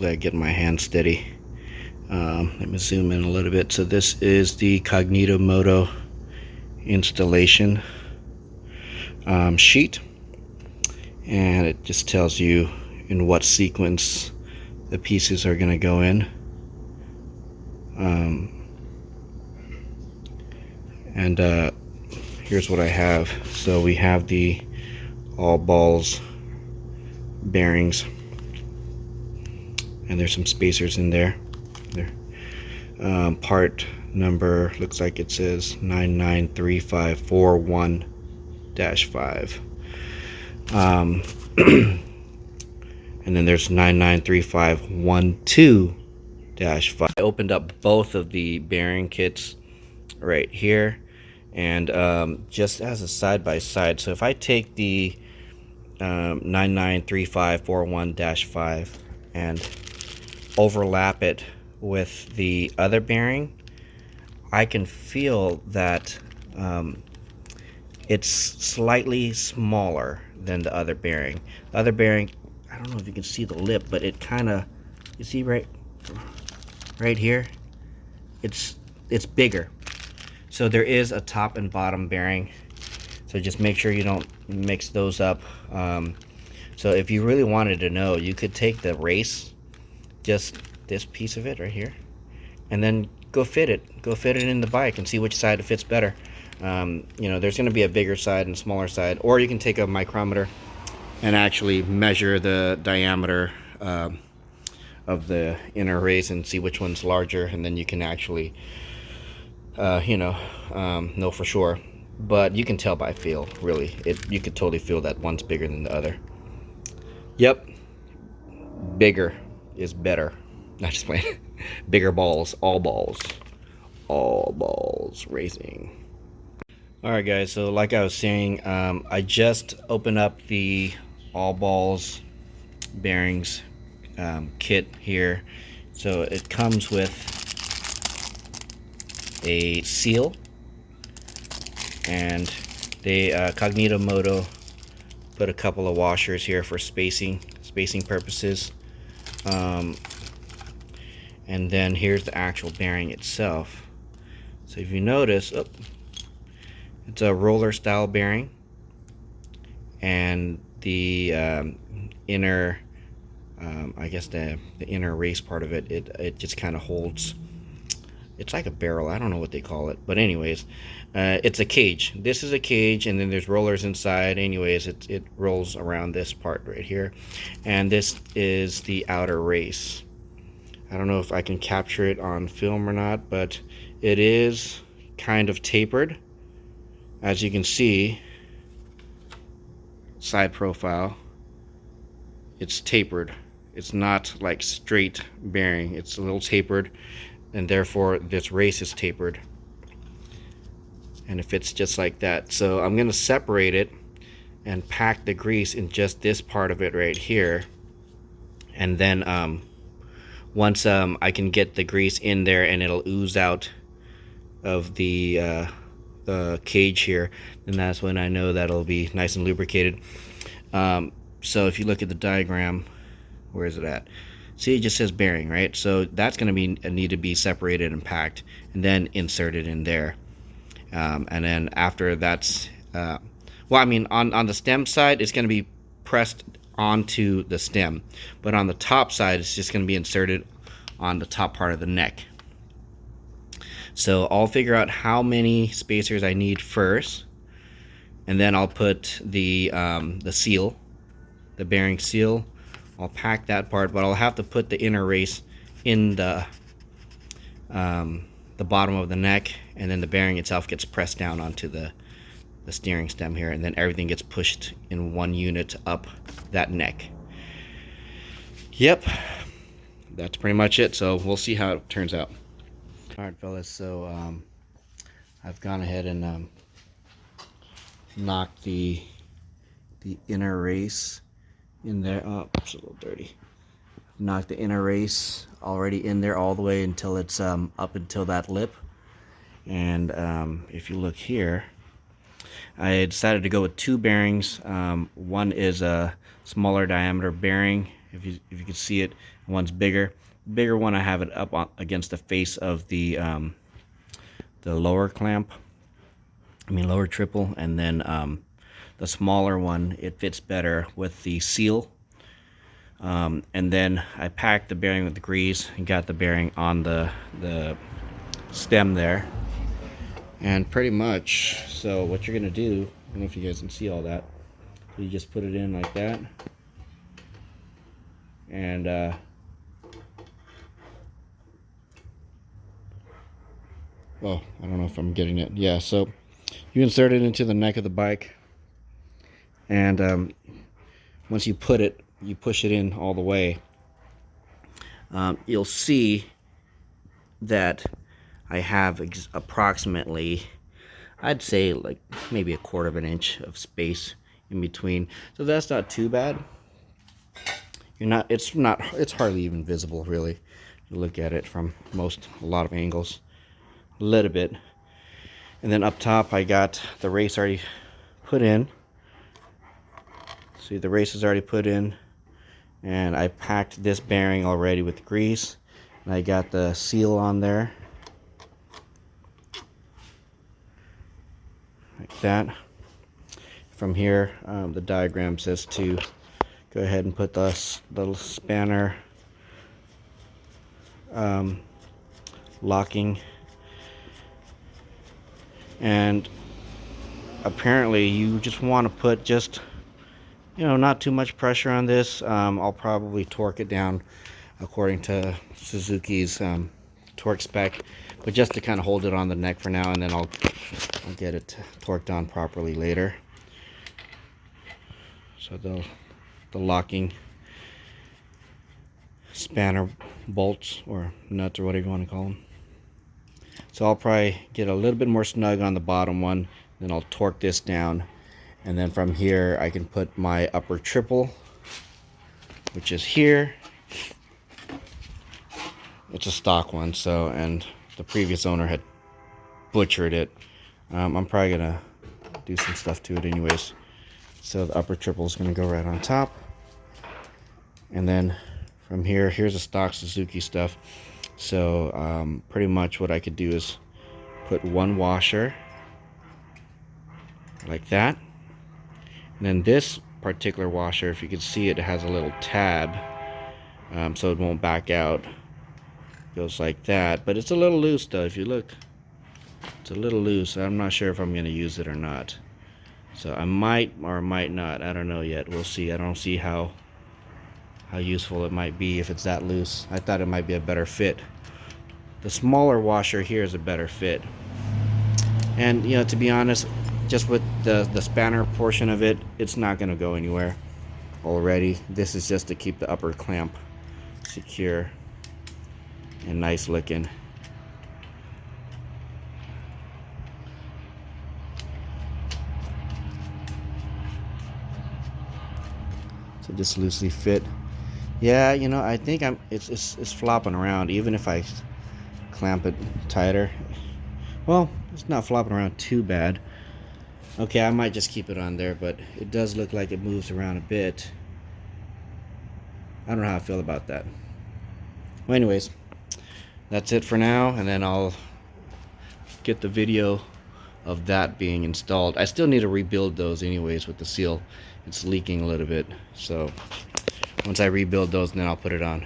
hopefully I get my hand steady. Let me zoom in a little bit. So this is the Cognito Moto installation sheet, and it just tells you in what sequence the pieces are going to go in. Here's what I have. So we have the all balls bearings, and there's some spacers in there. Part number looks like it says 993541-5. And then there's 993512-5. I opened up both of the bearing kits right here, and just as a side by side. So if I take the 993541-5 and overlap it with the other bearing, I can feel that it's slightly smaller than the other bearing. The other bearing, I don't know if you can see the lip, but it kind of, you see right here, it's bigger. So there is a top and bottom bearing, so just make sure you don't mix those up. So if you really wanted to know, you could take the race, just this piece of it right here, and then go fit it in the bike and see which side it fits better. You know, there's going to be a bigger side and smaller side, or you can take a micrometer and actually measure the diameter of the inner race and see which one's larger, and then you can actually know for sure. But you can tell by feel, really. You could totally feel that one's bigger than the other. Yep, bigger is better. Not just playing. Bigger balls, all balls racing. Alright guys, so like I was saying, I just opened up the all balls bearings kit here. So it comes with a seal, and they Cognito Moto put a couple of washers here for spacing purposes. And then here's the actual bearing itself. So if you notice, it's a roller style bearing, and the inner, I guess the inner race part of it, it just kind of holds. It's like a barrel. I don't know what they call it, but anyways, it's a cage. This is a cage, and then there's rollers inside. Anyways, it rolls around this part right here, and this is the outer race. I don't know if I can capture it on film or not, but it is kind of tapered. As you can see, side profile, it's tapered. It's not like straight bearing. It's a little tapered, and therefore this race is tapered. And it fits just like that. So I'm going to separate it and pack the grease in just this part of it right here. And then once I can get the grease in there and it'll ooze out of the cage here, then that's when I know that'll be nice and lubricated. So if you look at the diagram, where is it at? See, it just says bearing, right? So that's going to need to be separated and packed, and then inserted in there. And then after that's, well, I mean, on the stem side, it's going to be pressed onto the stem, but on the top side, it's just going to be inserted on the top part of the neck. So I'll figure out how many spacers I need first, and then I'll put the seal, the bearing seal. I'll pack that part, but I'll have to put the inner race in the bottom of the neck, and then the bearing itself gets pressed down onto the steering stem here, and then everything gets pushed in one unit up that neck. Yep, that's pretty much it. So we'll see how it turns out. Alright fellas, so I've gone ahead and knocked the inner race in there. Oh, it's a little dirty. Knocked the inner race already in there all the way until it's up until that lip. And if you look here, I decided to go with two bearings. One is a smaller diameter bearing, if you can see it, one's bigger. Bigger one, I have it up against the face of the lower clamp. I mean lower triple, and then the smaller one, it fits better with the seal. And then I packed the bearing with the grease and got the bearing on the stem there. And pretty much, so what you're gonna do, I don't know if you guys can see all that. You just put it in like that, and well, I don't know if I'm getting it. Yeah, so you insert it into the neck of the bike, and once you put it, you push it in all the way. You'll see that I have approximately, I'd say like maybe 1/4 of an inch of space in between, so that's not too bad. It's hardly even visible really. You look at it from a lot of angles, a little bit. And then up top I got the race already put in. See, the race is already put in, and I packed this bearing already with grease, and I got the seal on there like that. From here, the diagram says to go ahead and put the little spanner locking, and apparently you just want to put just, you know, not too much pressure on this. I'll probably torque it down according to Suzuki's torque spec, but just to kind of hold it on the neck for now, and then I'll get it torqued on properly later. So the locking spanner bolts or nuts or whatever you want to call them. So I'll probably get a little bit more snug on the bottom one, then I'll torque this down, and then from here I can put my upper triple, which is here. It's a stock one, so, and the previous owner had butchered it. I'm probably gonna do some stuff to it anyways. So the upper triple is going to go right on top, and then from here, here's the stock Suzuki stuff. So pretty much what I could do is put one washer like that, and then this particular washer, if you can see it, has a little tab, so it won't back out. Goes like that, but it's a little loose though. If you look, it's a little loose. I'm not sure if I'm going to use it or not. So I might or might not. I don't know yet. We'll see. I don't see how useful it might be if it's that loose. I thought it might be a better fit. The smaller washer here is a better fit. And you know, to be honest, just with the spanner portion of it, it's not going to go anywhere already. This is just to keep the upper clamp secure and nice looking. So just loosely fit. Yeah, you know, I think it's flopping around. Even if I clamp it tighter, well, it's not flopping around too bad. Okay, I might just keep it on there, but it does look like it moves around a bit. I don't know how I feel about that. Well, anyways, that's it for now, and then I'll get the video of that being installed. I still need to rebuild those anyways with the seal. It's leaking a little bit, so once I rebuild those, then I'll put it on.